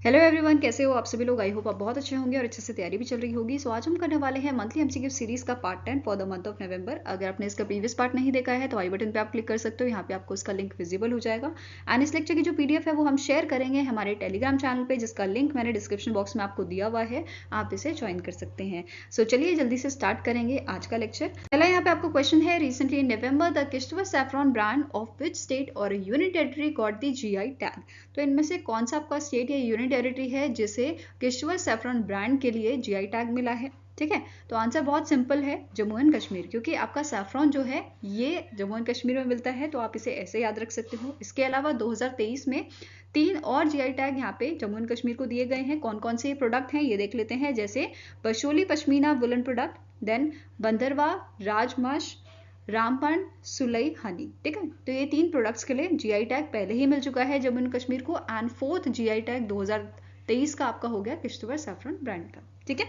Hello everyone, कैसे हो आप सभी लोग। आई होप आप बहुत अच्छे होंगे और अच्छे से तैयारी भी चल रही होगी। सो आज हम करने वाले हैं मंथली एमसीक्यू सीरीज का part 10 for the month of November. अगर आपने इसका प्रीवियस पार्ट नहीं देखा है तो आई बटन पे आप क्लिक कर सकते हो, यहाँ पे आपको इसका लिंक विजिबल हो जाएगा। एंड इस लेक्चर की जो पीडीएफ है वो हम शेयर करेंगे हमारे टेलीग्राम चैनल पे, जिसका लिंक मैंने डिस्क्रिप्शन बॉक्स में आपको दिया हुआ है, आप इसे ज्वाइन कर सकते हैं। सो चलिए जल्दी से स्टार्ट करेंगे आज का लेक्चर। पहला यहाँ पे आपको क्वेश्चन है, recently in November the Kishtwar saffron brand of which state और union territory got the GI tag. तो इनमें से कौन सा आपका स्टेट या यूनियन टेरिटरी है जिसे किश्तवाड़ सैफरॉन ब्रांड के लिए जीआई टैग मिला है। ठीक है, तो आंसर बहुत सिंपल है, जम्मू एंड कश्मीर, क्योंकि आपका सैफरॉन जो है ये जम्मू एंड कश्मीर में मिलता है, तो आप इसे ऐसे याद रख सकते हो। इसके अलावा 2023 में 3 और जीआई टैग यहाँ पे जम्मू एंड कश्मीर को दिए गए हैं। कौन कौन से प्रोडक्ट हैं ये देख लेते हैं, जैसे Basohli pashmina woollen product, then Bhaderwah Rajmash, Ramban, Sulai honey. ठीक है, तो ये 3 प्रोडक्ट्स के लिए जीआई टैग पहले ही मिल चुका है जम्मू एंड कश्मीर को। एंड 4th जीआई टैग 2023 का आपका हो गया किश्तवाड़ सैफरॉन ब्रांड का। ठीक है,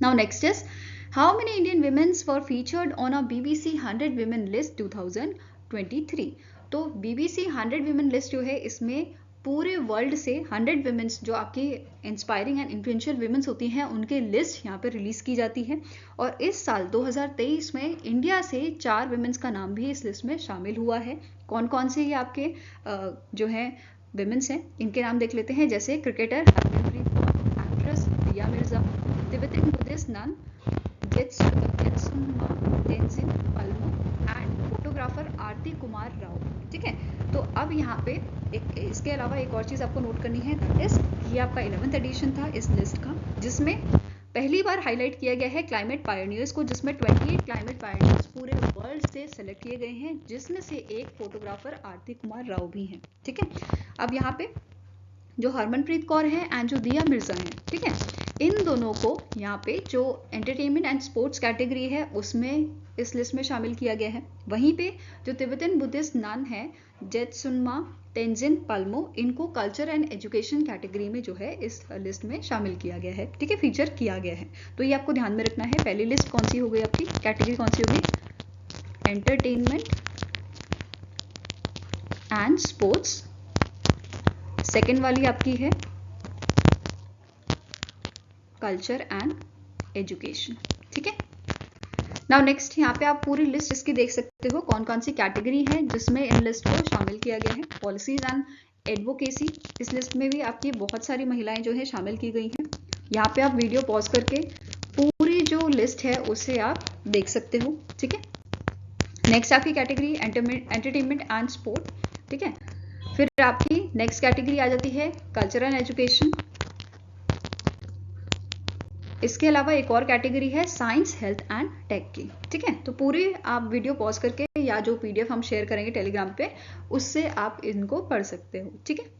now next is how many Indian women's were featured on a BBC 100 women list 2023। तो बीबीसी 100 विमेन लिस्ट जो है, इसमें पूरे वर्ल्ड से 100 विमेन्स जो आपकी इंस्पायरिंग एंड इन्फ्लुएंशियल विमेन्स होती हैं उनके लिस्ट यहाँ पे रिलीज की जाती है। और इस साल 2023 में इंडिया से 4 विमेन्स का नाम भी इस लिस्ट में शामिल हुआ है। कौन कौन से ये आपके जो है विमेन्स हैं, इनके नाम देख लेते हैं, जैसे cricketer Harmanpreet Kaur, actress Dia Mirza, Tibetan Buddhist nun Jetsunma Tenzin Palmo and photographer Aarti Kumar Rao. ठीक है, तो अब यहाँ पे इसके अलावा एक और चीज आपको नोट करनी है, दैट इज ये आपका 11th एडिशन था इस लिस्ट का, जिसमें पहली बार हाईलाइट किया गया है क्लाइमेट पायोनियर्स को, जिसमें 28 क्लाइमेट पायोनियर्स पूरे वर्ल्ड से सेलेक्ट किए गए हैं, जिसमें से एक फोटोग्राफर आरती कुमार राव भी हैं। ठीक है, अब यहाँ पे जो हरमनप्रीत कौर है एंड जो दिया मिर्जा है, ठीक है, इन दोनों को यहाँ पे जो एंटरटेनमेंट एंड स्पोर्ट्स कैटेगरी है उसमें इस लिस्ट में शामिल किया गया है। वहीं पे जो तिब्बतन बुद्धिस्ट नन है जेत्सुनमा तेंजिन पल्मो, इनको कल्चर एंड एजुकेशन कैटेगरी में जो है इस लिस्ट में शामिल किया गया है। ठीक है, फीचर किया गया है, तो ये आपको ध्यान में रखना है। पहली लिस्ट कौन सी हो गई आपकी, कैटेगरी कौन सी होगी, एंटरटेनमेंट एंड स्पोर्ट्स। सेकेंड वाली आपकी है कल्चर एंड एजुकेशन। ठीक है, नाउ नेक्स्ट यहाँ पे आप पूरी लिस्ट इसकी देख सकते हो, कौन कौन सी कैटेगरी है जिसमें इन लिस्ट को शामिल किया गया है। पॉलिसीज एंड एडवोकेसी, इस लिस्ट में भी आपकी बहुत सारी महिलाएं जो है शामिल की गई हैं। यहाँ पे आप वीडियो पॉज करके पूरी जो लिस्ट है उसे आप देख सकते हो। ठीक है, नेक्स्ट आपकी कैटेगरी एंटरटेनमेंट एंड स्पोर्ट। ठीक है, फिर आपकी नेक्स्ट कैटेगरी आ जाती है कल्चर एंड एजुकेशन। इसके अलावा एक और कैटेगरी है साइंस हेल्थ एंड टेक की। ठीक है, तो पूरी आप वीडियो पॉज करके या जो पीडीएफ हम शेयर करेंगे टेलीग्राम पे, उससे आप इनको पढ़ सकते हो। ठीक है,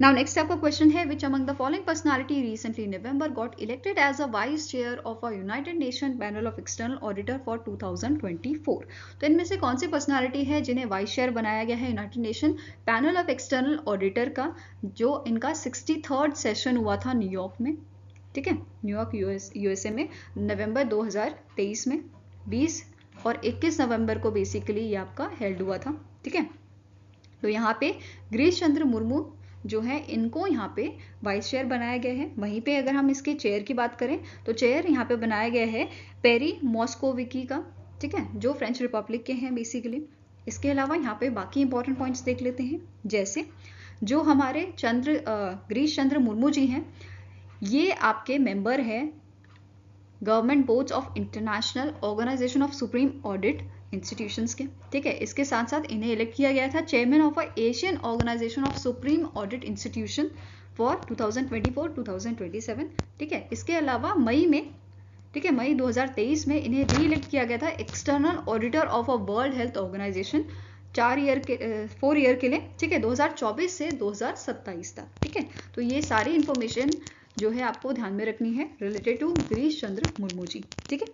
नाउ नेक्स्ट आपका क्वेश्चन है, which among the following personality recently in November got elected as a vice chair of a United Nation panel of external auditor for 2024। तो इनमें से कौन सी पर्सनालिटी है जिन्हें वाइस चेयर बनाया गया है United Nation panel of external auditor का, जो इनका 63rd सेशन हुआ था न्यूयॉर्क में। ठीक है, न्यूयॉर्क यूएसए में नवंबर 2023 में 20 और 21 नवंबर को बेसिकली ये आपका हेल्ड हुआ था। ठीक है, तो यहाँ पे गिरीश चंद्र मुर्मू जो है इनको यहाँ पे वाइस चेयर बनाया गया है। वहीं पे अगर हम इसके चेयर की बात करें तो चेयर यहाँ पे बनाया गया है पेरी मॉस्कोविकी का। ठीक है, जो फ्रेंच रिपब्लिक के हैं बेसिकली। इसके अलावा यहाँ पे बाकी इंपॉर्टेंट पॉइंट्स देख लेते हैं, जैसे जो हमारे गिरीश चंद्र मुर्मू जी हैं, ये आपके मेंबर हैं government boards of international organisation of supreme audit institutions के। ठीक है, इसके साथ साथ इन्हें इलेक्ट किया गया था chairman of Asian organisation of supreme audit institution for 2024-2027। ठीक है, इसके अलावा मई में, ठीक है, मई 2023 में इन्हें री इलेक्ट किया गया था external auditor of a world health organisation 4 year के लिए। ठीक है, 2024 से 2027 तक। ठीक है, तो ये सारी इंफॉर्मेशन जो है आपको ध्यान में रखनी है रिलेटेड टू गिरीश चंद्र मुर्मू जी। ठीक है,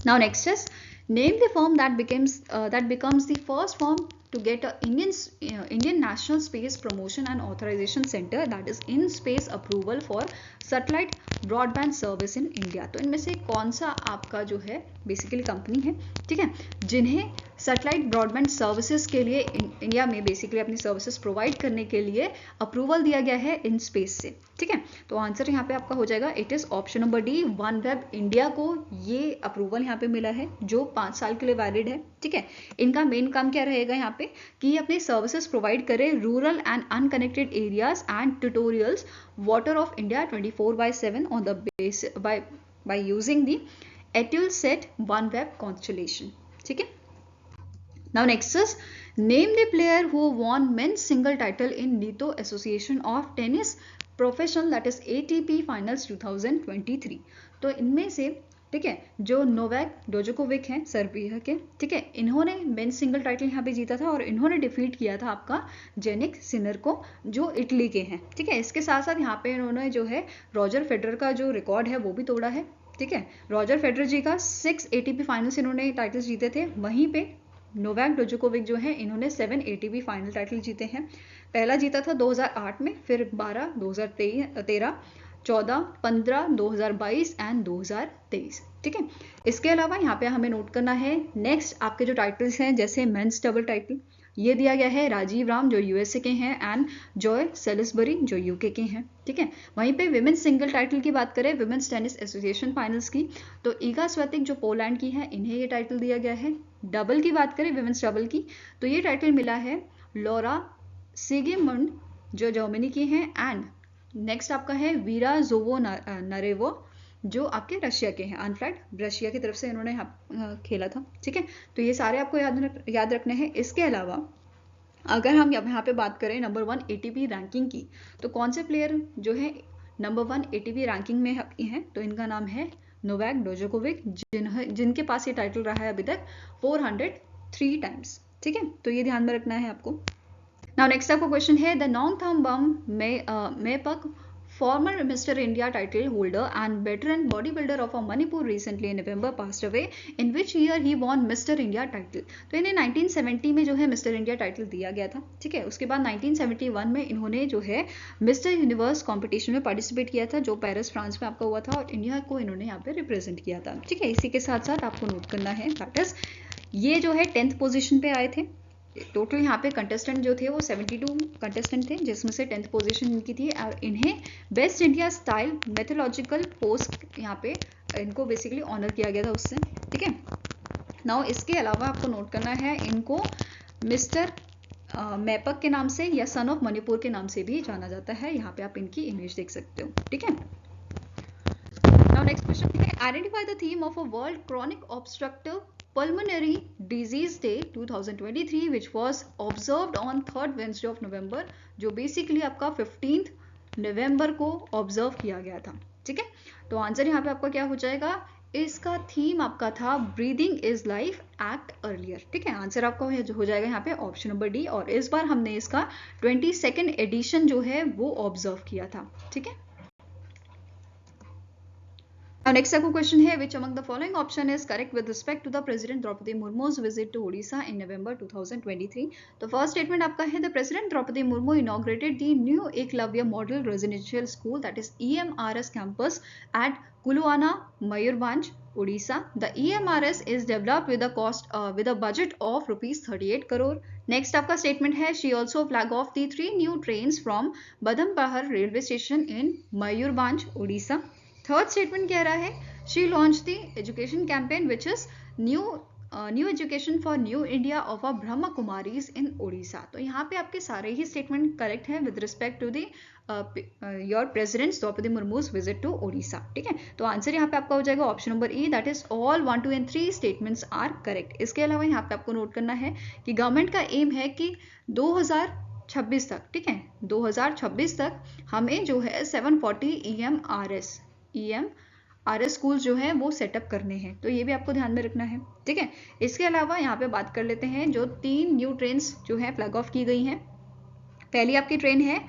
now next is name the firm that becomes the first firm to get a Indian National Space Promotion and Authorization Center, that is in space approval for satellite broadband service in India। तो इनमें से कौन सा आपका जो है basically company है ठीक है, जिन्हें सैटेलाइट ब्रॉडबैंड सर्विसेज के लिए इंडिया में बेसिकली अपनी सर्विसेज प्रोवाइड करने के लिए अप्रूवल दिया गया है इन स्पेस से। ठीक है, तो आंसर यहाँ पे आपका हो जाएगा it is option number D, OneWeb India को ये अप्रूवल यहाँ पे मिला है जो 5 साल के लिए वैलिड है। ठीक है, इनका मेन काम क्या रहेगा यहाँ पे कि अपने सर्विसेज प्रोवाइड करे rural and unconnected areas and tutorials water of India 24/7 on the base by using the Eutelsat OneWeb constellation. ठीक है, now next is name the player who won men's single title in NATO Association of Tennis Professional that is ATP Finals 2023. तो इनमें से ठीक है जो Novak Djokovic हैं Serbia के, ठीक है, इन्होंने मेंस सिंगल टाइटल यहाँ पे जीता था और इन्होंने डिफीट किया था आपका जेनिक सिनर को जो इटली के हैं। ठीक है, इसके साथ साथ यहाँ पे इन्होंने जो है रॉजर फेडरर का जो रिकॉर्ड है वो भी तोड़ा है। ठीक है, रॉजर फेडरर जी का 6 ATP फाइनल्स इन्होंने टाइटल्स जीते थे, वहीं पे नोवाक जोकोविक जो है इन्होंने 7 ATP फाइनल टाइटल जीते हैं। पहला जीता था 2008 में, फिर 12 2013, 14, 15, 2022 एंड 2023। ठीक है, इसके अलावा यहाँ पे हमें नोट करना है नेक्स्ट आपके जो टाइटल्स हैं जैसे मेंस डबल टाइटल ये दिया गया है राजीव राम जो USA के हैं एंड जॉय सेलिसबरी जो UK के हैं। ठीक है, वहीं पे विमेंस सिंगल टाइटल की बात करें विमेंस टेनिस एसोसिएशन फाइनल्स की तो ईगा स्वेतिक जो पोलैंड की है इन्हें ये टाइटल दिया गया है। डबल की बात करें विमेंस डबल की तो ये टाइटल मिला है लॉरा सिगिमुंड जो जर्मनी की हैं एंड नेक्स्ट आपका है वीरा जोवो नरेवो जो आपके रशिया के हैं, अनफ्लैट रशिया की तरफ से इन्होंने खेला था। ठीक है, तो ये सारे आपको याद रखने हैं। इसके अलावा अगर हम यहाँ पे बात करें नंबर 1 ATP रैंकिंग की तो कौन से प्लेयर जो है नंबर 1 ATP रैंकिंग में हैं तो इनका नाम है नोवाक जोकोविक जिनके पास ये टाइटल रहा है अभी तक 403 टाइम्स। ठीक है, तो ये ध्यान में रखना है आपको। नाउ नेक्स्ट आपका क्वेश्चन है the नोंगथाम मेपक former Mr. India title holder and veteran bodybuilder of Manipur recently in November passed away. In which year he won Mr. India title? तो इन्हें 1970 में जो है मिस्टर इंडिया टाइटल दिया गया था। ठीक है, उसके बाद 1971 में इन्होंने जो है मिस्टर यूनिवर्स कॉम्पिटिशन में पार्टिसिपेट किया था जो पेरिस फ्रांस में आपका हुआ था और इंडिया को इन्होंने यहाँ पे रिप्रेजेंट किया था। ठीक है, इसी के साथ साथ आपको नोट करना है दैट इज ये जो है 10th पोजिशन पे आए थे। टोटल यहाँ पे कंटेस्टेंट जो थे वो 72 कंटेस्टेंट थे जिसमें से 10th पोजीशन इनकी थी और इन्हें best India style mythological post यहाँ पे इनको बेसिकली ऑनर किया गया था उससे। ठीक है, नाउ इसके अलावा आपको नोट करना है इनको मिस्टर मैपक के नाम से या सन ऑफ मणिपुर के नाम से भी जाना जाता है। यहाँ पे आप इनकी इमेज देख सकते हो। ठीक है, नाउ नेक्स्ट क्वेश्चन है identify the theme of a world chronic obstructive Pulmonary Disease Day 2023 which was observed on 3rd Wednesday of November जो बेसिकली आपका 15th नवंबर को ऑब्जर्व किया गया था। ठीक है, तो आंसर यहाँ पे आपका क्या हो जाएगा, इसका थीम आपका था breathing is life act earlier. ठीक है, आंसर आपका हो जाएगा यहाँ पे ऑप्शन नंबर डी और इस बार हमने इसका 22nd एडिशन जो है वो ऑब्जर्व किया था। ठीक है, Now next आपको क्वेश्चन है which among the following option is correct with respect to the President Draupadi Murmu's visit to Odisha in November 2023. तो फर्स्ट स्टेटमेंट आपका है the President Draupadi Murmu inaugurated the new Eklavya Model Residential School that is EMRS campus at Kuluana, Mayurbhanj, Odisha. The EMRS is developed with a cost with a budget of rupees 38 crore. Next आपका statement है she also flag off the 3 new trains from Badampahar railway station in Mayurbhanj, Odisha. Third statement कह रहा है she launch the education campaign which is new education for new India of a Brahma Kumaris in Odisha. तो यहाँ पे आपके सारे ही statement correct हैं with respect to the your president Droupadi Murmu's visit to Odisha. ठीक है, तो आंसर यहाँ पे आपका हो जाएगा option number E that is all 1, 2 and 3 statements are correct. इसके अलावा यहाँ पे आपको नोट करना है कि गवर्नमेंट का एम है कि 2026 तक, ठीक है, 2026 तक हमें जो है 740 EMRS स्कूल जो है वो सेटअप करने हैं। तो ये भी आपको ध्यान में रखना है। ठीक है, इसके अलावा यहाँ पे बात कर लेते हैं जो 3 न्यू ट्रेन्स जो है फ्लैग ऑफ की गई हैं। पहली आपकी ट्रेन है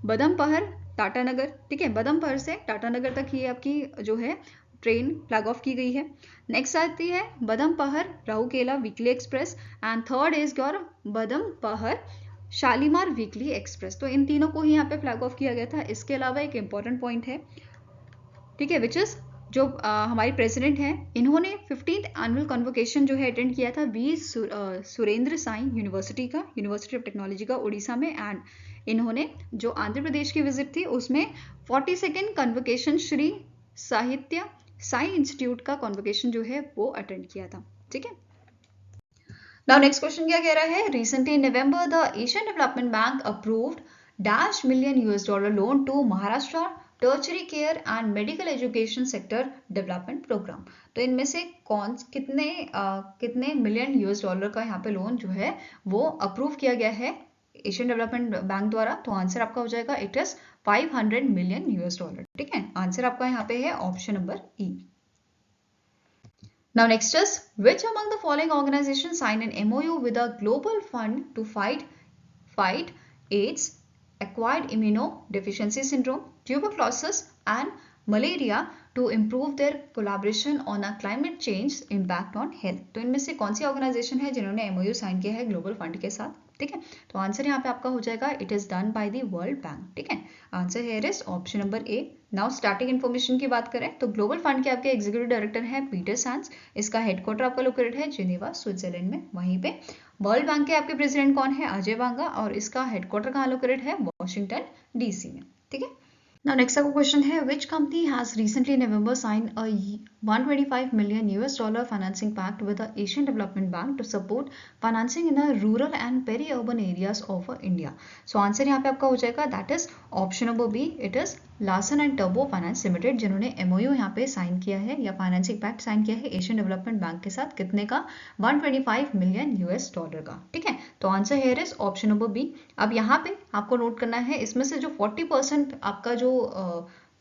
बदमपहर टाटानगर। ठीक है, बदमपहर से टाटानगर तक ये आपकी जो है ट्रेन फ्लैग ऑफ की गई है। नेक्स्ट आती है Badampahar Rourkela weekly express and third is your Badampahar Shalimar weekly express. तो इन तीनों को ही यहाँ पे फ्लैग ऑफ किया गया था। इसके अलावा एक इंपॉर्टेंट पॉइंट है, ठीक है, विच इज जो हमारे प्रेसिडेंट हैं, इन्होंने 15th एनुअल कन्वोकेशन जो है अटेंड किया था V Surendra Sai university of technology का उड़ीसा में। एंड इन्होंने जो आंध्र प्रदेश की विजिट थी उसमें 42nd कन्वोकेशन श्री साहित्य साई इंस्टीट्यूट का कन्वोकेशन जो है वो अटेंड किया था। ठीक है, नाउ नेक्स्ट क्वेश्चन क्या कह रहा है, recently in November the Asian development bank approved $1 million loan to Maharashtra tertiary care and medical education sector development programme. तो इनमें से कितने मिलियन $1 का यहाँ पे लोन जो है वो अप्रूव किया गया है एशियन डेवलपमेंट बैंक द्वारा? तो आंसर आपका हो जाएगा इट इज $500 million। ठीक है, आंसर आपका यहाँ पे है option number E. Now next is, which among the following organizations signed an MOU with a global fund to fight AIDS, acquired immunodeficiency syndrome, tuberculosis and malaria to improve their collaboration on a climate change impact on health? तो इनमें से कौन सी organisation है जिन्होंने MOU sign किया है global fund के साथ? ठीक है, तो आंसर यहाँ पे आपका हो जाएगा it is done by the world bank. ठीक है, answer here is option number A. Now starting information की बात करें तो ग्लोबल फंड के आपके एग्जीक्यूटिव डायरेक्टर हैं पीटर सैंड्स। इसका हेडक्वार्टर आपका लोकेटेड है जिनेवा स्विट्जरलैंड में। वहीं पे वर्ल्ड बैंक के आपके प्रेसिडेंट कौन है? अजय बांगा। और इसका हेडक्वार्टर कहाँ लोकेटेड है? वॉशिंगटन डीसी में। ठीक है, now next आपका क्वेश्चन है which company has recently in November signed a $125 million financing pact with the Asian Development Bank to support financing in the rural and peri-urban areas of India? So answer यहाँ पे आपका हो जाएगा that is option number B, it is Larsen and टर्बो finance limited जिन्होंने MOU यहाँ पे sign किया है या फाइनेंसिंग पैक्ट साइन किया है एशियन डेवलपमेंट बैंक के साथ। कितने का? $125 million का। ठीक है, तो answer here is option number B. अब यहाँ पे आपको नोट करना है इसमें से जो 40% आपका जो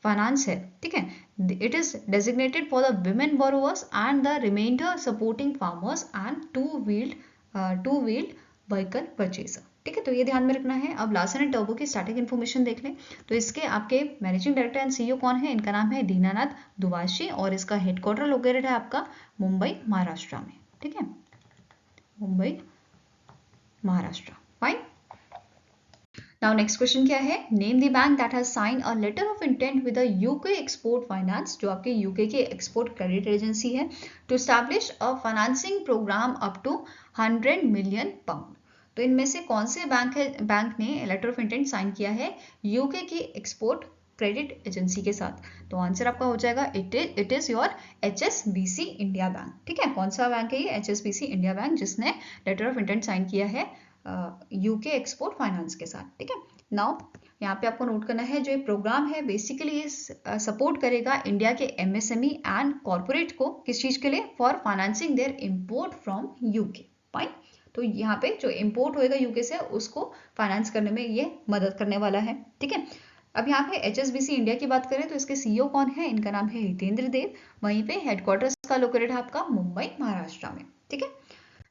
फाइनेंस है, ठीक है, it is designated for the women borrowers and the reminder supporting farmers and two wheeled vehicle purchaser. ठीक है, तो ये ध्यान में रखना है। अब लार्सन एंड टर्बो की स्टार्टिंग इन्फॉर्मेशन देख लें तो इसके आपके मैनेजिंग डायरेक्टर एंड CEO कौन है? इनका नाम है दीनानाथ दुवाशी और इसका हेडक्वार्टर लोकेटेड है आपका मुंबई महाराष्ट्र में। ठीक है, Mumbai Maharashtra. Fine, now next question क्या है, name the bank that has sign a letter of intent with the UK export finance, जो आपके यूके की एक्सपोर्ट क्रेडिट एजेंसी है, to establish a financing programme up to £100 million। तो इनमें से कौन से बैंक ने लेटर ऑफ इंटेंट साइन किया है यूके की एक्सपोर्ट क्रेडिट एजेंसी के साथ? तो आंसर आपका हो जाएगा it is your HSBC India bank. ठीक है, कौन सा बैंक है ये? HSBC इंडिया बैंक, जिसने लेटर ऑफ इंटेंट साइन किया है यूके एक्सपोर्ट फाइनेंस के साथ। ठीक है, नाउ यहाँ पे आपको नोट करना है जो ये प्रोग्राम है बेसिकली सपोर्ट करेगा इंडिया के MSME एंड कॉर्पोरेट को। किस चीज के लिए? For financing their import from UK. Fine, तो यहाँ पे जो इंपोर्ट होएगा यूके से उसको फाइनेंस करने में ये मदद करने वाला है। ठीक है, अब यहाँ पे HSBC इंडिया की बात करें तो इसके CEO कौन है? इनका नाम है हितेंद्र देव। वहीं पे हेडक्वार्टर्स का लोकेटेड है आपका मुंबई महाराष्ट्र में। ठीक है,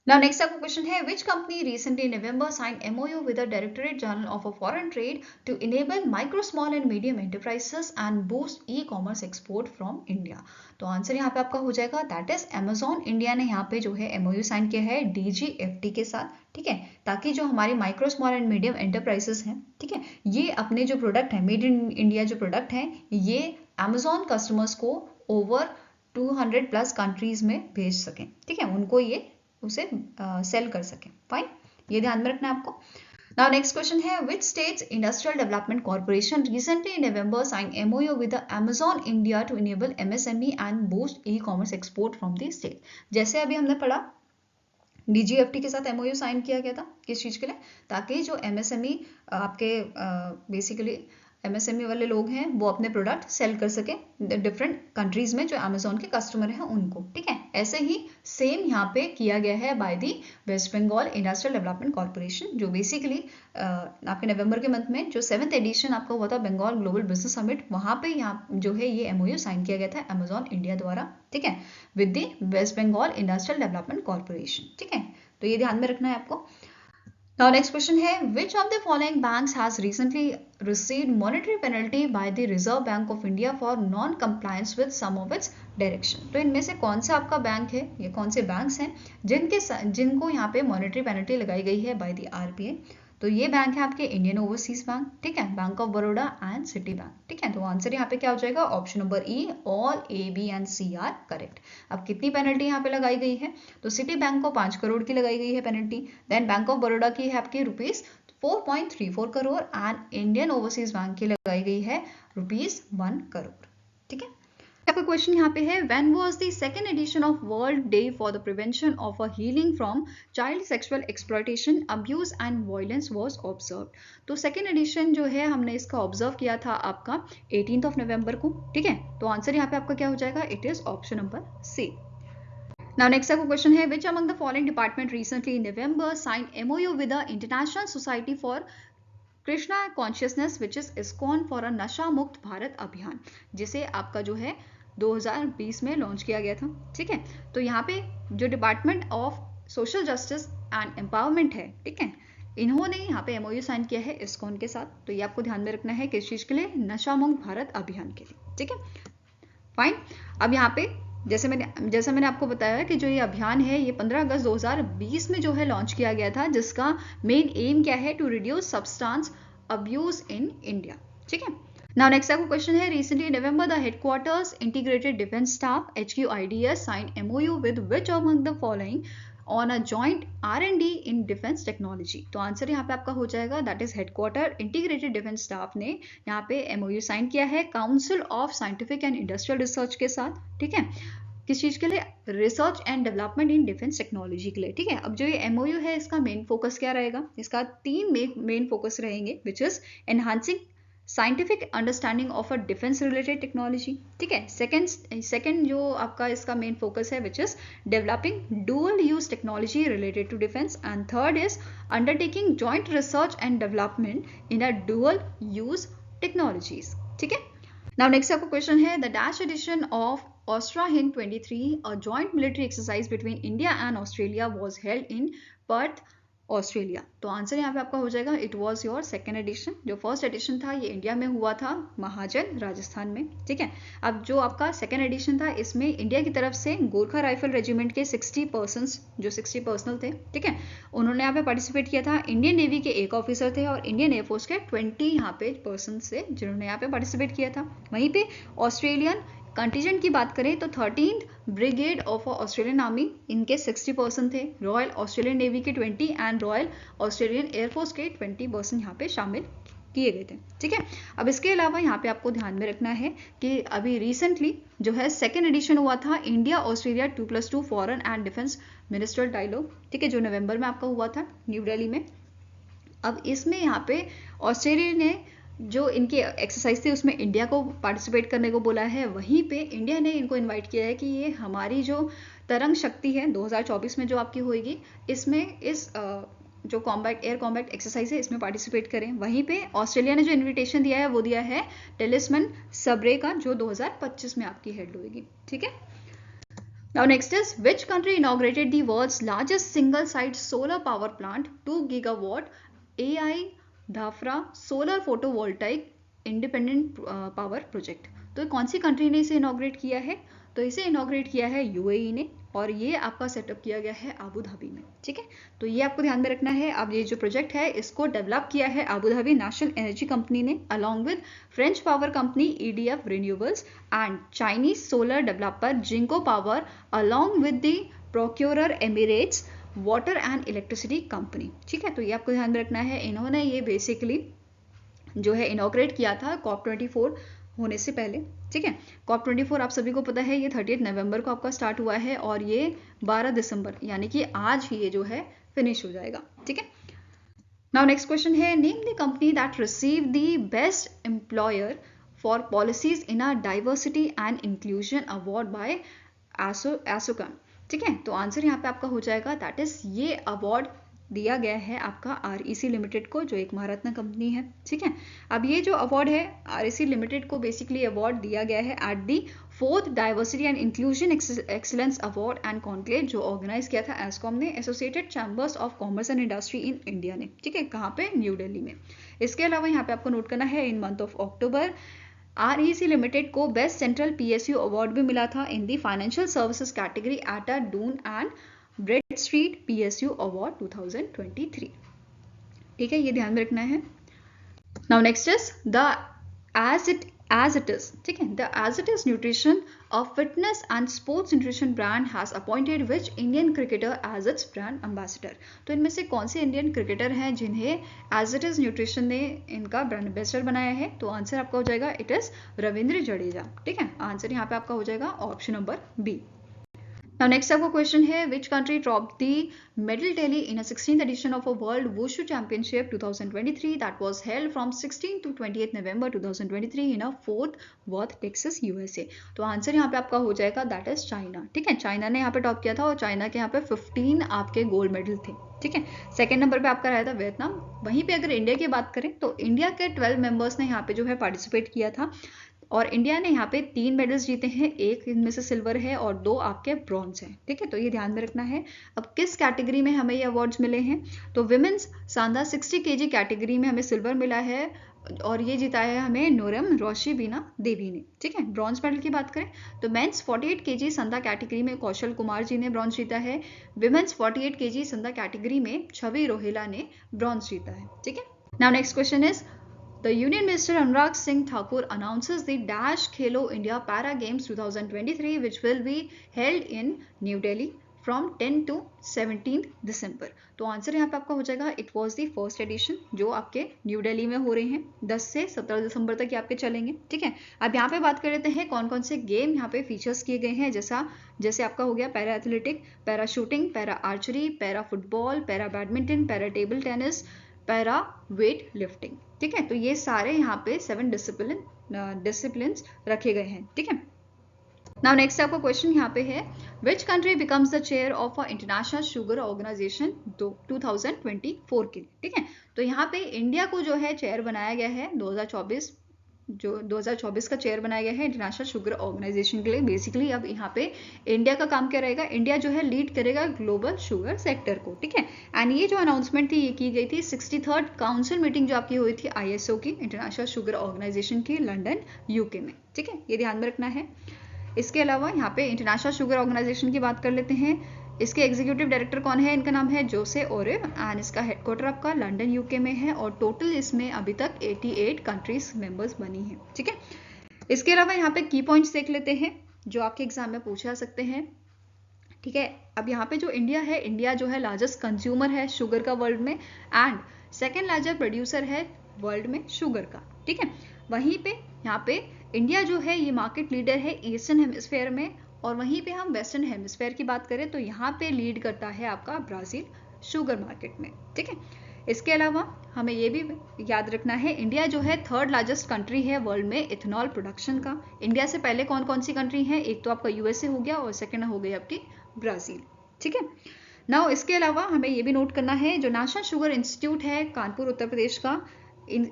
नाउ नेक्स्ट आपका क्वेश्चन है which company recently in November sign MOU with the directorate general of foreign trade to enable micro small and medium enterprises and boost e-commerce export from India? तो answer यहाँ पे आपका हो जाएगा that is Amazon India ने यहाँ पे जो है MOU साइन किया है DGFT के साथ। ठीक है, ताकि जो हमारे micro small and medium enterprises हैं, ठीक है, ये अपने जो प्रोडक्ट है मेड इन इंडिया जो प्रोडक्ट हैं ये अमेजॉन कस्टमर्स को ओवर 200+ कंट्रीज में भेज सकें। ठीक है, उनको ये उसे सेल कर सकें। फाइन, ये ध्यान में रखना है आपको। नाउ नेक्स्ट क्वेश्चन है which states industrial development corporation recently in November sign MOU with Amazon India to enable MSME and boost e-commerce export from the state? जैसे अभी हमने पढ़ा DGFT के साथ MOU साइन किया गया था, किस चीज के लिए? ताकि जो MSME आपके बेसिकली MSME वाले लोग हैं वो अपने प्रोडक्ट सेल कर सके डिफरेंट कंट्रीज में जो अमेजोन के कस्टमर हैं उनको। ठीक है, ऐसे ही सेम यहाँ पे किया गया है by the West Bengal industrial development corporation, जो बेसिकली आपके नवंबर के मंथ में जो 7th एडिशन आपका हुआ था बंगाल ग्लोबल बिजनेस समिट, वहां पे यहाँ जो है ये MOU साइन किया गया था अमेजोन इंडिया द्वारा। ठीक है, with the West Bengal industrial development corporation. ठीक है, तो ये ध्यान में रखना है आपको। Now next question है which of the following banks has recently received monetary penalty by the Reserve Bank of India for non-compliance with some of its direction? तो इनमें से कौन सा आपका बैंक है, ये कौन से बैंक्स हैं जिनको यहाँ पे मॉनेटरी पेनल्टी लगाई गई है बाय द RBI? तो ये बैंक है आपके इंडियन ओवरसीज बैंक, ठीक है, bank of Baroda and Citibank, ठीक है। तो आंसर यहाँ पे क्या हो जाएगा, option number E, all A B and C are correct. अब कितनी पेनल्टी यहाँ पे लगाई गई है, तो सिटी बैंक को 5 करोड़ की लगाई गई है penalty, then bank of Baroda की है आपकी ₹4.34 crore and Indian overseas bank की लगाई गई है ₹1 करोड़, ठीक है। आपका क्वेश्चन यहाँ पे है, when was the second edition of world day for the prevention of a healing from child sexual exploitation, abuse and violence was observed. तो सेकेंड एडिशन जो है हमने इसका ऑब्जर्व किया था आपका 18 नवंबर को, ठीक है। तो आंसर यहाँ पे आपका क्या हो जाएगा, it is option number C. Now next आपका क्वेश्चन है, which among the following department recently in November signed MOU with the International Society for Krishna consciousness which is ISKCON for a नशा मुक्त भारत अभियान, जिसे आपका जो है 2020 में लॉन्च किया गया था, ठीक है। तो यहाँ पे जो department of social justice and empowerment है, ठीक है, इन्होंने यहाँ पे एमओयू साइन किया है इस्कॉन के साथ। तो ये आपको ध्यान में रखना है किस चीज के लिए, नशा मुक्त भारत अभियान के लिए, ठीक है, फाइन। अब यहाँ पे जैसे मैंने आपको बताया कि जो ये अभियान है ये 15 अगस्त 2020 में जो है लॉन्च किया गया था, जिसका मेन एम क्या है, to reduce substance abuse in India, ठीक है। नाउ नेक्स्ट आपको क्वेश्चन है, recently November the headquarters integrated defence staff HQIDS sign MOU with which among the following on a joint R&D in defence technology. तो answer यहाँ पे आपका हो जाएगा, that is headquarter integrated defence staff ने यहाँ पे MOU साइन किया है council of scientific and industrial research के साथ, ठीक है, किस चीज के लिए, research and development in defence technology के लिए, ठीक है। अब जो ये MOU है इसका मेन फोकस क्या रहेगा, इसका 3 मेन फोकस रहेंगे, which is enhancing scientific understanding of a defence related technology, ठीक है। सेकंड जो आपका इसका मेन फोकस है, which is developing dual use technology related to defence, and third is undertaking joint research and development in a dual use technologies, ठीक है। Now next आपका question है, the dash edition of Ostra Hind 23, a joint military exercise between India and Australia was held in Perth, Australia. तो answer यहाँ पे आपका हो जाएगा, it was your second edition. जो फर्स्ट एडिशन था ये इंडिया में हुआ था, महाजन राजस्थान में, ठीक है। अब जो आपका सेकेंड एडिशन था इसमें इंडिया की तरफ से गोरखा राइफल रेजिमेंट के 60 पर्सन्स, जो 60 पर्सनल थे, ठीक है, उन्होंने यहाँ पे पार्टिसिपेट किया था। इंडियन नेवी के 1 ऑफिसर थे और इंडियन एयरफोर्स के 20 यहाँ पे पर्सन से जिन्होंने यहाँ पे पार्टिसिपेट किया था। वहीं पे ऑस्ट्रेलियन कंटीजेंट की बात करें तो 13th brigade of Australian army, इनके 60 पर्सन थे, रॉयल ऑस्ट्रेलियन नेवी के 20 एंड रॉयल ऑस्ट्रेलियन एयरफोर्स के 20 पर्सन यहाँ पे शामिल किए गए थे, ठीक है। अब इसके अलावा यहाँ पे आपको ध्यान में रखना है कि अभी रिसेंटली जो है सेकेंड एडिशन हुआ था India Australia 2+2 foreign and defence ministerial dialogue, ठीक है, जो नवंबर में आपका हुआ था न्यू दिल्ली में। अब इसमें यहाँ पे ऑस्ट्रेलिया ने जो इनकी एक्सरसाइज थी उसमें इंडिया को पार्टिसिपेट करने को बोला है, वहीं पे इंडिया ने इनको इनवाइट किया है कि ये हमारी जो तरंग शक्ति है 2024 में जो आपकी होगी, इसमें इस जो एयर कॉम्बैट एक्सरसाइज है इसमें पार्टिसिपेट करें। वहीं पे ऑस्ट्रेलिया ने जो इन्विटेशन दिया है वो दिया है टेलिस्मैन सबरे का, जो 2025 में आपकी हेड होगी, ठीक है। Now next is, which country inaugurated the world's largest single site solar power plant 2 gigawatt AI Dhafra solar photovoltaic independent power project. तो कौन सी कंट्री ने इसे इनॉग्रेट किया है, तो इसे इनॉग्रेट किया है UAE ने, और ये आपका सेटअप किया गया है आबू धाबी में, ठीक है। तो ये आपको ध्यान में रखना है। अब ये जो प्रोजेक्ट है इसको डेवलप किया है Abu Dhabi national energy company ने along with French power company EDF renewables and Chinese solar developer Jinko power along with the procurer Emirates water and electricity company, ठीक है। तो ये आपको ध्यान में रखना है। इन्होंने ये बेसिकली जो है इनॉग्रेट किया था COP24 होने से पहले, ठीक है। COP24 आप सभी को पता है ये 30 नवंबर को आपका स्टार्ट हुआ है और ये 12 दिसंबर यानी कि आज ही ये जो है फिनिश हो जाएगा, ठीक है। नाउ नेक्स्ट क्वेश्चन है, name the company that receive the best employer for policies in a diversity and inclusion award by ASSOCHAM, ठीक है। तो आंसर यहाँ पे आपका हो जाएगा, दैट इज ये अवार्ड दिया गया है आपका REC लिमिटेड को, जो एक महारत्न कंपनी है, ठीक है। अब ये जो अवार्ड है REC लिमिटेड को बेसिकली अवार्ड दिया गया है at the 4th diversity and inclusion excellence award and conclave, जो ऑर्गेनाइज किया था एस्कॉम ने, associated chambers of commerce and industry in India ने, ठीक है। कहाँ पे, न्यू दिल्ली में। इसके अलावा यहाँ पे आपको नोट करना है, in month of October REC limited को बेस्ट सेंट्रल PSU अवार्ड भी मिला था in the financial services category at a Dun and Bradstreet PSU award 2023, ठीक है, ये ध्यान में रखना है। Now next is the as it is, ठीक है, the as it is nutrition a fitness and sports nutrition brand has appointed which Indian cricketer as its brand ambassador। तो इनमें से कौन से इंडियन क्रिकेटर हैं जिन्हें as it is न्यूट्रिशन ने इनका ब्रांड एम्बेसडर बनाया है? तो आंसर आपका हो जाएगा इट इज रविंद्र जडेजा। ठीक है, आंसर यहाँ पे आपका हो जाएगा option number B. Now next आपका क्वेश्चन है which country topped the medal tally in a 16th edition of a World Wushu Championship 2023 that was held from 16 to 28 November 2023 in a Fort Worth, Texas, USA। तो answer यहाँ पे आपका हो जाएगा that is China. ठीक है, China ने यहाँ पे टॉप किया था और चाइना के यहाँ पे 15 आपके गोल्ड मेडल थे। ठीक है, सेकेंड नंबर पे आपका रहा था वियतनाम। वहीं पे अगर इंडिया की बात करें तो इंडिया के 12 मेंबर्स ने यहाँ पे जो है पार्टिसिपेट किया था और इंडिया ने यहाँ पे 3 मेडल्स जीते हैं, एक इनमें से सिल्वर है और 2 आपके ब्रॉन्ज हैं। ठीक है, तो ये ध्यान में रखना है। अब किस कैटेगरी में हमें ये अवार्ड्स मिले हैं? तो विमेंस सांदा 60 kg कैटेगरी में हमें सिल्वर मिला है और ये जीता है हमें नूरम रोशीबीना देवी ने। ठीक है, ब्रॉन्ज मेडल की बात करें तो मेंस 48 kg संदा कैटेगरी में कौशल कुमार जी ने ब्रॉन्ज जीता है। विमेंस 48 kg संदा कैटेगरी में छवि रोहिला ने ब्रॉन्ज जीता है। ठीक है, now next question is The Union Minister Anurag Singh Thakur announces the Dash Khelo India Para Games 2023 which will be held in New Delhi from 10 to 17 December। तो answer यहाँ पे आपका हो जाएगा it was the first edition जो आपके new Delhi में हो रहे हैं 10 से 17 दिसंबर तक ये आपके चलेंगे। ठीक है, अब यहाँ पे बात कर लेते हैं कौन कौन से गेम यहाँ पे फीचर्स किए गए हैं। जैसे आपका हो गया para athletic, para shooting, para archery, para football, para badminton, para table tennis, para weight lifting. ठीक है, तो ये सारे यहाँ पे 7 डिसिप्लिन्स रखे गए हैं। ठीक है, नाउ नेक्स्ट आपका क्वेश्चन यहाँ पे है which country becomes the chair of a international sugar organisation 2024 के लिए। ठीक है, तो यहाँ पे इंडिया को जो है चेयर बनाया गया है 2024 का चेयर बनाया गया है इंटरनेशनल शुगर ऑर्गेनाइजेशन के लिए। बेसिकली अब यहाँ पे इंडिया का काम क्या रहेगा? इंडिया जो है लीड करेगा ग्लोबल शुगर सेक्टर को। ठीक है, एंड ये जो अनाउंसमेंट थी ये की गई थी 63rd काउंसिल मीटिंग जो आपकी हुई थी ISO की, इंटरनेशनल शुगर ऑर्गेनाइजेशन की, लंदन UK में। ठीक है, ये ध्यान में रखना है। इसके अलावा यहाँ पे इंटरनेशनल शुगर ऑर्गेनाइजेशन की बात कर लेते हैं। इसके एग्जीक्यूटिव डायरेक्टर कौन है? इनका नाम है जोसे ओरेव एंड इसका हेडक्वार्टर आपका लंदन UK में है और टोटल इसमें अभी तक 88 कंट्रीज मेंबर्स बनी हैं। ठीक है, इसके अलावा यहाँ पे की पॉइंट्स देख लेते हैं जो आपके एग्जाम में पूछा सकते हैं। ठीक है, अब यहाँ पे जो इंडिया है, इंडिया जो है लार्जेस्ट कंज्यूमर है शुगर का वर्ल्ड में एंड सेकेंड लार्जेस्ट प्रोड्यूसर है वर्ल्ड में शुगर का। ठीक है, वहीं पे यहाँ पे इंडिया जो है ये मार्केट लीडर है ईस्टर्न हेमिस्फेयर में और वहीं पे हम वेस्टर्न हेमिस्फेयर की बात करें तो यहाँ पे लीड करता है आपका ब्राजील शुगर मार्केट में। ठीक है, इसके अलावा हमें ये भी याद रखना है इंडिया जो है 3rd लार्जेस्ट कंट्री है वर्ल्ड में इथेनॉल प्रोडक्शन का। इंडिया से पहले कौन कौन सी कंट्री है? एक तो आपका USA हो गया और सेकेंड हो गई आपकी ब्राजील। ठीक है, नाउ इसके अलावा हमें ये भी नोट करना है जो नेशनल शुगर इंस्टीट्यूट है कानपुर उत्तर प्रदेश का,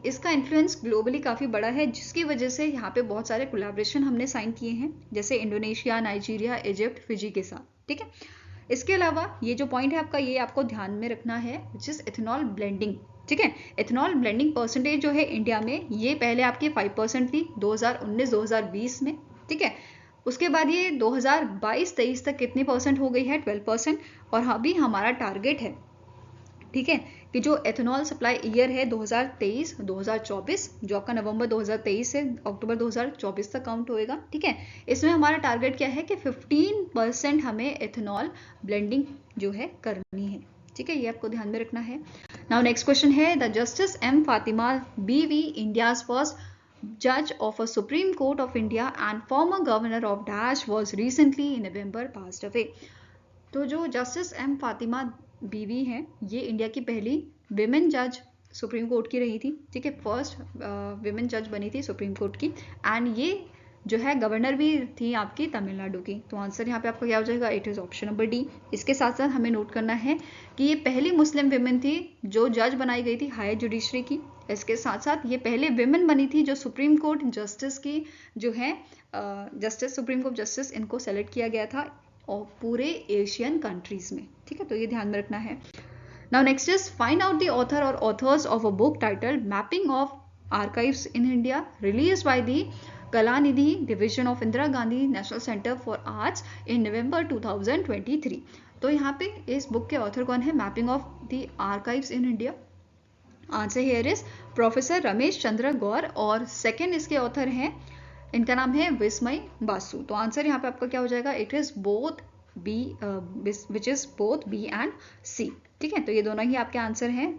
इसका इन्फ्लुएंस ग्लोबली काफ़ी बड़ा है जिसकी वजह से यहाँ पे बहुत सारे कोलैबोरेशन हमने साइन किए हैं जैसे इंडोनेशिया, नाइजीरिया, इजिप्ट, फिजी के साथ। ठीक है, इसके अलावा ये जो पॉइंट है आपका ये आपको ध्यान में रखना है विच इज इथेनॉल ब्लेंडिंग। ठीक है, इथेनॉल ब्लेंडिंग परसेंटेज जो है इंडिया में ये पहले आपकी 5% थी 2019-2020 में। ठीक है, उसके बाद ये 2022-23 तक कितनी परसेंट हो गई है? 12%। और अभी हमारा टारगेट है, ठीक है, कि जो एथेनॉल सप्लाई ईयर है 2023-2024 जो आपका नवंबर 2023 से अक्टूबर 2024 तक काउंट होएगा। ठीक है, इसमें हमारा टारगेट क्या है कि 15% हमें एथेनॉल ब्लेंडिंग जो है करनी है। ठीक है, ये आपको ध्यान में रखना है। नाउ नेक्स्ट क्वेश्चन है the justice M Fatima BV India's first judge of a Supreme Court of India and former governor of Dash was recently in November passed away। तो जो जस्टिस M फातिमा बीवी हैं ये इंडिया की पहली विमेन जज supreme court की रही थी। ठीक है, फर्स्ट विमेन जज बनी थी सुप्रीम कोर्ट की एंड ये जो है गवर्नर भी थी आपकी तमिलनाडु की। तो आंसर यहाँ पे आपका क्या हो जाएगा? It is option number D. इसके साथ साथ हमें नोट करना है कि ये पहली मुस्लिम विमेन थी जो जज बनाई गई थी हायर जुडिशरी की। इसके साथ साथ ये पहले विमेन बनी थी जो सुप्रीम कोर्ट जस्टिस की जो है जस्टिस सुप्रीम कोर्ट जस्टिस इनको सेलेक्ट किया गया था और पूरे एशियन कंट्रीज में। ठीक है, तो ये ध्यान में रखना है। Now next is find out the author और authors of a book title mapping of archives in India released by the Kalanidhi division of Indira Gandhi national centre for arts in November 2023। तो यहाँ पे इस बुक के ऑथर कौन है? Mapping of the archives in India, answer here is professor Ramesh Chandra Gaur और second इसके author हैं, इनका नाम है विस्मय बासु। तो आंसर यहाँ पे आपका क्या हो जाएगा, it is both B, which is both B and C. ठीक है, तो ये दोनों ही आपके आंसर हैं।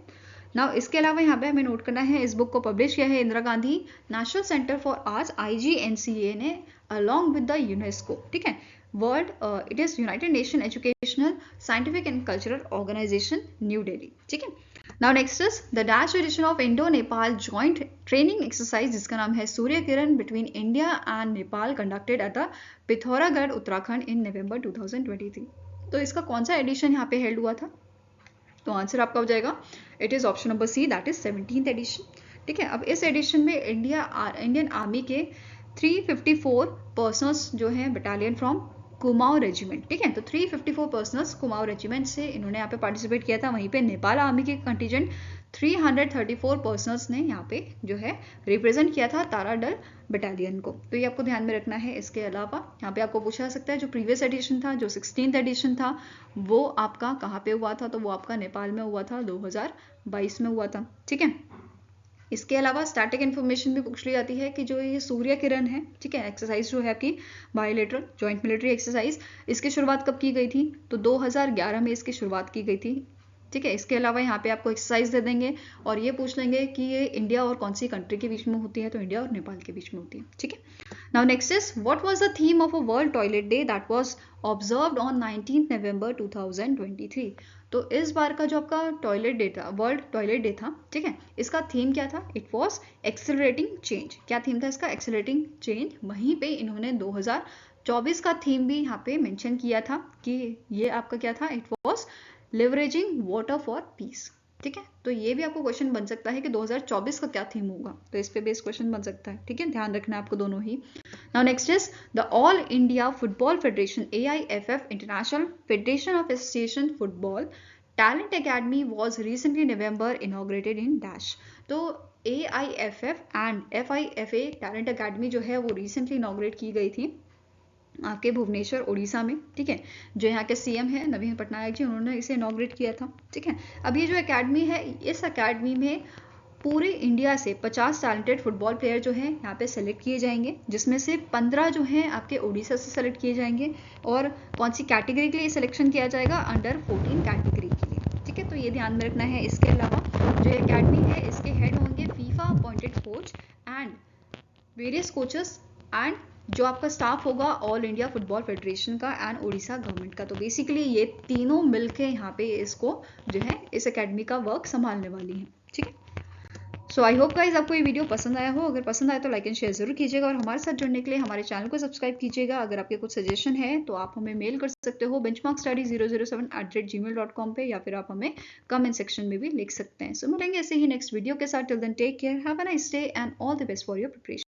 नाउ इसके अलावा यहाँ पे हमें नोट करना है, इस बुक को पब्लिश किया है Indira Gandhi national centre for arts IGNCA ने अलॉन्ग विद द यूनेस्को। ठीक है, world it is united nation educational scientific and cultural organisation New Delhi. ठीक है, now next is the dash edition of Indo Nepal joint training exercise जिसका नाम है Surya Kiran between India and Nepal conducted at the Pithoragarh Uttarakhand in November 2023। तो इसका कौन सा एडिशन यहाँ पे हेल्ड हुआ था, तो आंसर आपका हो जाएगा it is option number C, that is 17th edition. ठीक है, अब इस एडिशन में इंडियन आर्मी के 354 पर्सनल्स जो हैं बटालियन फ्रॉम कुमाऊं रेजिमेंट। ठीक है, तो 354 पर्सनल्स कुमाऊं रेजिमेंट से इन्होंने यहाँ पे पार्टिसिपेट किया था। वहीं पे नेपाल आर्मी के कंटीजेंट 334 पर्सनल्स ने यहाँ पे जो है रिप्रेजेंट किया था ताराडल बटालियन को। तो ये आपको ध्यान में रखना है। इसके अलावा यहाँ पे आपको पूछा सकता है जो प्रीवियस एडिशन था, जो 16th एडिशन था, वो आपका कहाँ पे हुआ था, तो वो आपका नेपाल में हुआ था, 2022 में हुआ था। ठीक है, इसके अलावा स्टैटिक इन्फॉर्मेशन भी पूछ ली जाती है कि जो ये सूर्य किरण है, ठीक है, एक्सरसाइज जो है आपकी बायोलेटरल जॉइंट मिलिट्री एक्सरसाइज, इसकी शुरुआत कब की गई थी, तो 2011 में इसकी शुरुआत की गई थी। ठीक है, इसके अलावा यहाँ पे आपको एक्सरसाइज दे देंगे और ये पूछ लेंगे कि ये इंडिया और कौन सी कंट्री के बीच में होती है, तो इंडिया और नेपाल के बीच में होती है। ठीक है, now next is what was the theme of a world toilet day that was observed on 19 नवंबर 2023। तो इस बार का जो आपका टॉयलेट डे था, वर्ल्ड टॉयलेट डे था, ठीक है, इसका थीम क्या था, इट वाज एक्सेलरेटिंग चेंज। क्या थीम था इसका, एक्सेलरेटिंग चेंज। वहीं पे इन्होंने 2024 का थीम भी यहाँ पे मेंशन किया था कि ये आपका क्या था, it was leveraging water for piece. ठीक है, तो ये भी आपको क्वेश्चन बन सकता है कि 2024 का क्या थीम होगा, तो इस पे बेस क्वेश्चन बन सकता है। ठीक है, ध्यान रखना है आपको दोनों ही। Now next is the all India football federation AIFF international federation of association football talent academy was recently November inaugurated in dash. तो AIFF and FIFA talent academy जो है वो रिसेंटली इनॉग्रेट की गई थी आपके भुवनेश्वर उड़ीसा में। ठीक है, जो यहाँ के CM है नवीन पटनायक जी, उन्होंने इसे इनॉग्रेट किया था। ठीक है, अब ये जो एकेडमी है, इस एकेडमी में पूरे इंडिया से 50 टैलेंटेड फुटबॉल प्लेयर जो हैं यहाँ पे सेलेक्ट किए जाएंगे, जिसमें से 15 जो हैं आपके उड़ीसा से सेलेक्ट किए जाएंगे। और कौन सी कैटेगरी के लिए सिलेक्शन किया जाएगा, अंडर 14 कैटेगरी के लिए। ठीक है, तो ये ध्यान में रखना है। इसके अलावा जो एकेडमी है इसके हेड होंगे FIFA appointed coach and various coaches and जो आपका स्टाफ होगा ऑल इंडिया फुटबॉल फेडरेशन का एंड उड़ीसा गवर्नमेंट का। तो बेसिकली ये तीनों मिलके यहाँ पे इसको जो है इस एकेडमी का वर्क संभालने वाली है। ठीक है, सो आई होप गाइस आपको ये वीडियो पसंद आया हो। अगर पसंद आए तो लाइक एंड शेयर जरूर कीजिएगा और हमारे साथ जुड़ने के लिए हमारे चैनल को सब्सक्राइब कीजिएगा। अगर आपके कुछ सजेशन है तो आप हमें मेल कर सकते हो benchmarkstudy007@gmail.com पे, या फिर आप हमें कमेंट सेक्शन में भी लिख सकते हैं। सो मिलेंगे ऐसे ही नेक्स्ट वीडियो के साथ। Till then take care, have a nice day and all the best for your preparation.